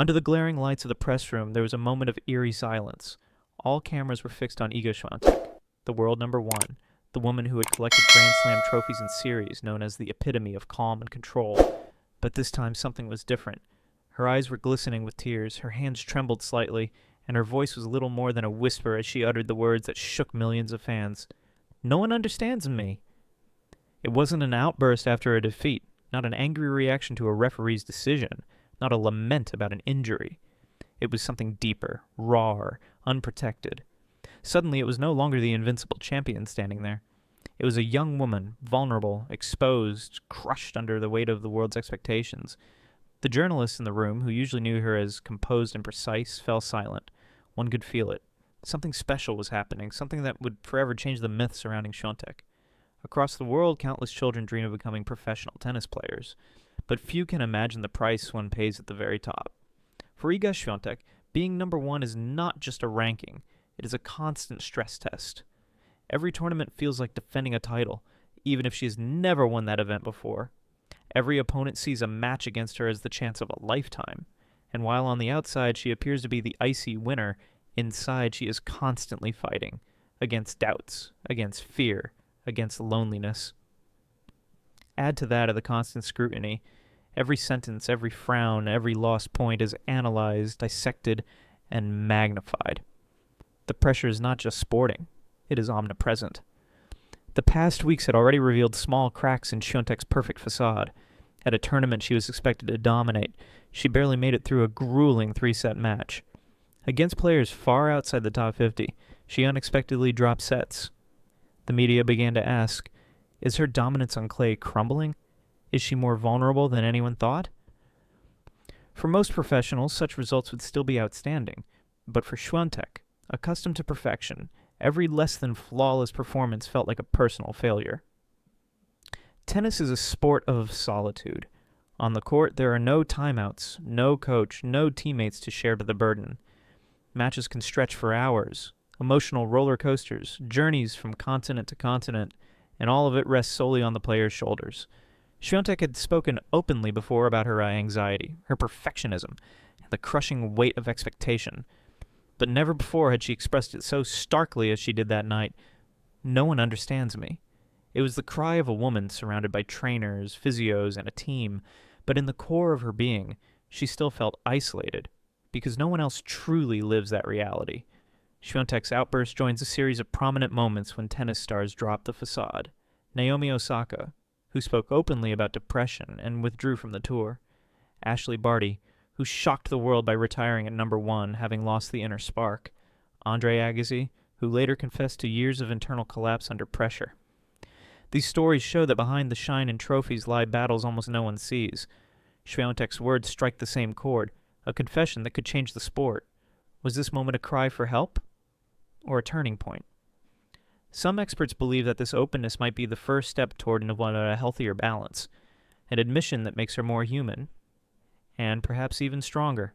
Under the glaring lights of the press room, there was a moment of eerie silence. All cameras were fixed on IGA SWIATEK, the world number one, the woman who had collected Grand Slam trophies in series, known as the epitome of calm and control. But this time something was different. Her eyes were glistening with tears, her hands trembled slightly, and her voice was little more than a whisper as she uttered the words that shook millions of fans. "No one understands me." It wasn't an outburst after a defeat, not an angry reaction to a referee's decision, not a lament about an injury. It was something deeper, rawer, unprotected. Suddenly it was no longer the invincible champion standing there. It was a young woman, vulnerable, exposed, crushed under the weight of the world's expectations. The journalists in the room, who usually knew her as composed and precise, fell silent. One could feel it. Something special was happening, something that would forever change the myth surrounding SWIATEK. Across the world, countless children dream of becoming professional tennis players, but few can imagine the price one pays at the very top. For IGA SWIATEK, being number one is not just a ranking, it is a constant stress test. Every tournament feels like defending a title, even if she has never won that event before. Every opponent sees a match against her as the chance of a lifetime, and while on the outside she appears to be the icy winner, inside she is constantly fighting, against doubts, against fear, against loneliness. Add to that the constant scrutiny. Every sentence, every frown, every lost point is analyzed, dissected, and magnified. The pressure is not just sporting, it is omnipresent. The past weeks had already revealed small cracks in SWIATEK's perfect facade. At a tournament she was expected to dominate, she barely made it through a grueling 3-set match. Against players far outside the top 50, she unexpectedly dropped sets. The media began to ask, is her dominance on clay crumbling? Is she more vulnerable than anyone thought? For most professionals, such results would still be outstanding. But for SWIATEK, accustomed to perfection, every less than flawless performance felt like a personal failure. Tennis is a sport of solitude. On the court, there are no timeouts, no coach, no teammates to share the burden. Matches can stretch for hours, emotional roller coasters, journeys from continent to continent, and all of it rests solely on the player's shoulders. SWIATEK had spoken openly before about her anxiety, her perfectionism, and the crushing weight of expectation. But never before had she expressed it so starkly as she did that night. No one understands me. It was the cry of a woman surrounded by trainers, physios, and a team, but in the core of her being, she still felt isolated, because no one else truly lives that reality. SWIATEK's outburst joins a series of prominent moments when tennis stars dropped the facade. Naomi Osaka, who spoke openly about depression and withdrew from the tour. Ashley Barty, who shocked the world by retiring at number one, having lost the inner spark. Andre Agassi, who later confessed to years of internal collapse under pressure. These stories show that behind the shine and trophies lie battles almost no one sees. SWIATEK's words strike the same chord, a confession that could change the sport. Was this moment a cry for help? Or a turning point? Some experts believe that this openness might be the first step toward a healthier balance, an admission that makes her more human, and perhaps even stronger.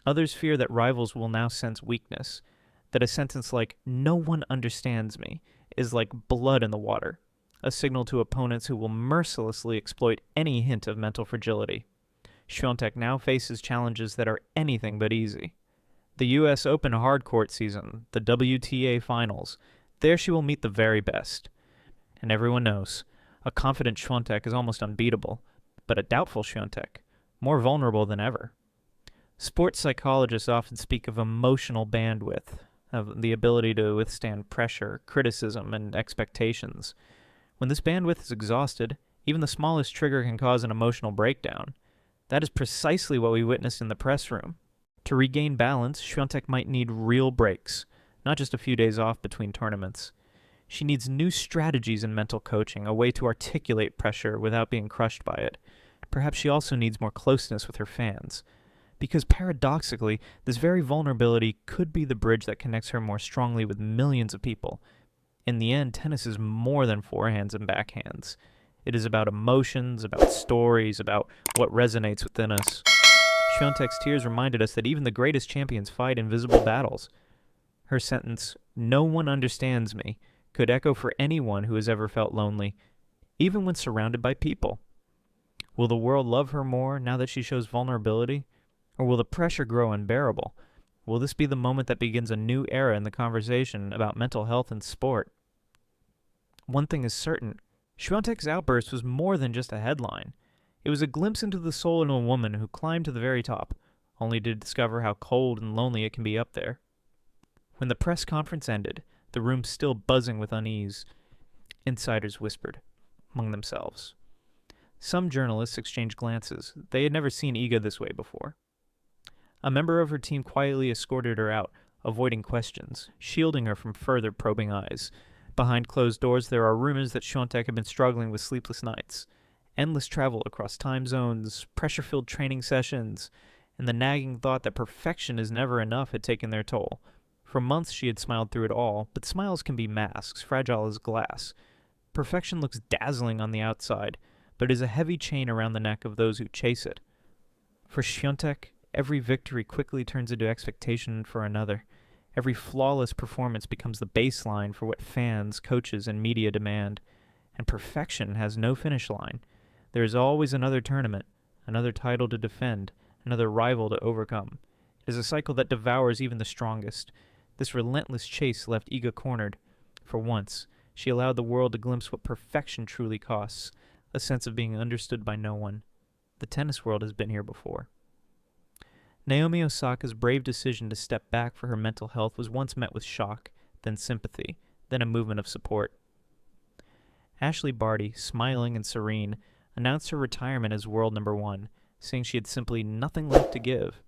Others fear that rivals will now sense weakness, that a sentence like, "No one understands me," is like blood in the water, a signal to opponents who will mercilessly exploit any hint of mental fragility. SWIATEK now faces challenges that are anything but easy. The U.S. Open hardcourt season, the WTA Finals, there she will meet the very best. And everyone knows, a confident SWIATEK is almost unbeatable, but a doubtful SWIATEK, more vulnerable than ever. Sports psychologists often speak of emotional bandwidth, of the ability to withstand pressure, criticism, and expectations. When this bandwidth is exhausted, even the smallest trigger can cause an emotional breakdown. That is precisely what we witnessed in the press room. To regain balance, SWIATEK might need real breaks, not just a few days off between tournaments. She needs new strategies in mental coaching, a way to articulate pressure without being crushed by it. Perhaps she also needs more closeness with her fans. Because paradoxically, this very vulnerability could be the bridge that connects her more strongly with millions of people. In the end, tennis is more than forehands and backhands. It is about emotions, about stories, about what resonates within us. SWIATEK's tears reminded us that even the greatest champions fight invisible battles. Her sentence, "No one understands me," could echo for anyone who has ever felt lonely, even when surrounded by people. Will the world love her more now that she shows vulnerability? Or will the pressure grow unbearable? Will this be the moment that begins a new era in the conversation about mental health and sport? One thing is certain, Swiatek's outburst was more than just a headline. It was a glimpse into the soul of a woman who climbed to the very top, only to discover how cold and lonely it can be up there. When the press conference ended, the room still buzzing with unease, insiders whispered among themselves. Some journalists exchanged glances. They had never seen Iga this way before. A member of her team quietly escorted her out, avoiding questions, shielding her from further probing eyes. Behind closed doors, there are rumors that Swiatek had been struggling with sleepless nights, endless travel across time zones, pressure-filled training sessions, and the nagging thought that perfection is never enough had taken their toll. For months she had smiled through it all, but smiles can be masks, fragile as glass. Perfection looks dazzling on the outside, but is a heavy chain around the neck of those who chase it. For Swiatek, every victory quickly turns into expectation for another. Every flawless performance becomes the baseline for what fans, coaches, and media demand. And perfection has no finish line. There is always another tournament, another title to defend, another rival to overcome. It is a cycle that devours even the strongest. This relentless chase left Iga cornered. For once, she allowed the world to glimpse what perfection truly costs, a sense of being understood by no one. The tennis world has been here before. Naomi Osaka's brave decision to step back for her mental health was once met with shock, then sympathy, then a movement of support. Ashley Barty, smiling and serene, announced her retirement as world number 1, saying she had simply nothing left to give.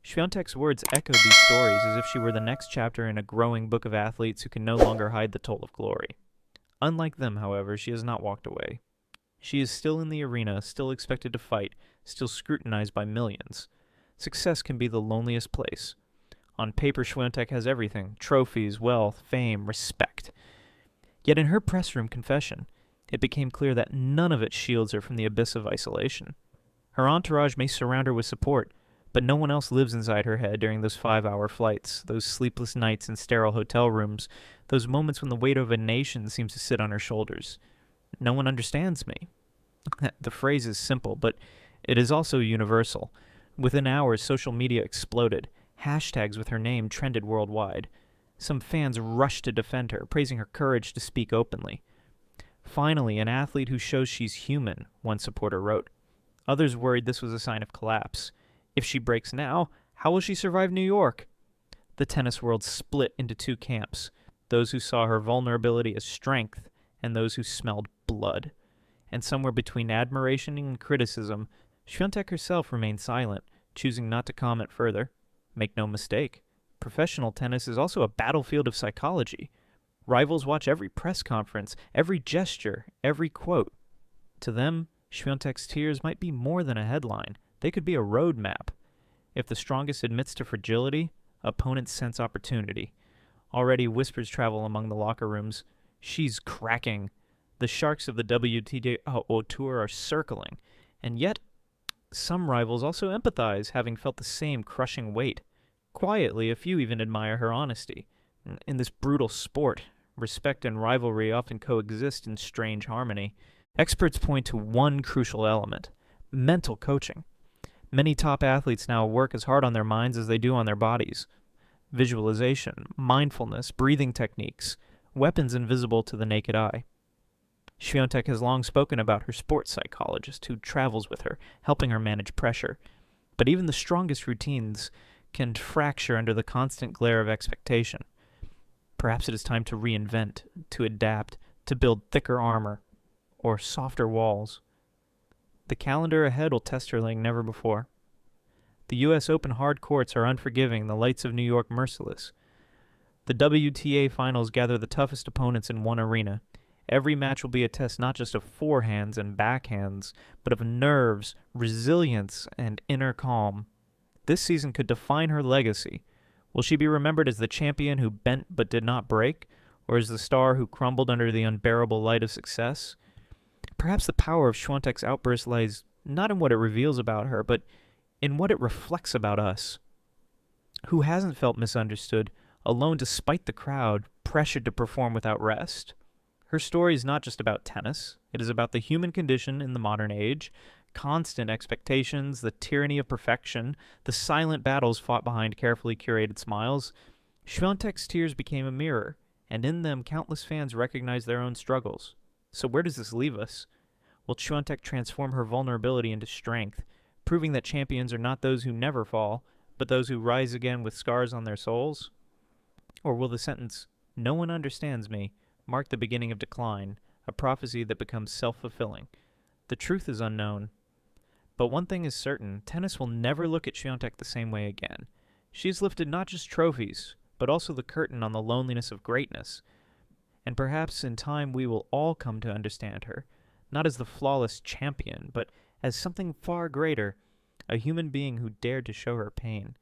Swiatek's words echoed these stories as if she were the next chapter in a growing book of athletes who can no longer hide the toll of glory. Unlike them, however, she has not walked away. She is still in the arena, still expected to fight, still scrutinized by millions. Success can be the loneliest place. On paper, Swiatek has everything: trophies, wealth, fame, respect. Yet in her press room confession, it became clear that none of it shields her from the abyss of isolation. Her entourage may surround her with support, but no one else lives inside her head during those 5-hour flights, those sleepless nights in sterile hotel rooms, those moments when the weight of a nation seems to sit on her shoulders. No one understands me. The phrase is simple, but it is also universal. Within hours, social media exploded. Hashtags with her name trended worldwide. Some fans rushed to defend her, praising her courage to speak openly. Finally, an athlete who shows she's human, one supporter wrote. Others worried this was a sign of collapse. If she breaks now, how will she survive New York? The tennis world split into two camps, those who saw her vulnerability as strength and those who smelled blood. And somewhere between admiration and criticism, Swiatek herself remained silent, choosing not to comment further. Make no mistake, professional tennis is also a battlefield of psychology. Rivals watch every press conference, every gesture, every quote. To them, Swiatek's tears might be more than a headline. They could be a roadmap. If the strongest admits to fragility, opponents sense opportunity. Already whispers travel among the locker rooms. She's cracking. The sharks of the WTA Tour are circling. And yet, some rivals also empathize, having felt the same crushing weight. Quietly, a few even admire her honesty. In this brutal sport, respect and rivalry often coexist in strange harmony. Experts point to one crucial element: mental coaching. Many top athletes now work as hard on their minds as they do on their bodies. Visualization, mindfulness, breathing techniques, weapons invisible to the naked eye. Swiatek has long spoken about her sports psychologist who travels with her, helping her manage pressure. But even the strongest routines can fracture under the constant glare of expectation. Perhaps it is time to reinvent, to adapt, to build thicker armor, or softer walls. The calendar ahead will test her like never before. The U.S. Open hard courts are unforgiving, the lights of New York merciless. The WTA finals gather the toughest opponents in one arena. Every match will be a test not just of forehands and backhands, but of nerves, resilience, and inner calm. This season could define her legacy. Will she be remembered as the champion who bent but did not break, or as the star who crumbled under the unbearable light of success? Perhaps the power of Swiatek's outburst lies not in what it reveals about her, but in what it reflects about us. Who hasn't felt misunderstood, alone despite the crowd, pressured to perform without rest? Her story is not just about tennis. It is about the human condition in the modern age, Constant expectations, the tyranny of perfection, the silent battles fought behind carefully curated smiles. Swiatek's tears became a mirror, and in them countless fans recognized their own struggles. So where does this leave us? Will Swiatek transform her vulnerability into strength, proving that champions are not those who never fall, but those who rise again with scars on their souls? Or will the sentence, "No one understands me," mark the beginning of decline, a prophecy that becomes self-fulfilling? The truth is unknown. But one thing is certain, tennis will never look at Swiatek the same way again. She has lifted not just trophies, but also the curtain on the loneliness of greatness. And perhaps in time we will all come to understand her, not as the flawless champion, but as something far greater, a human being who dared to show her pain.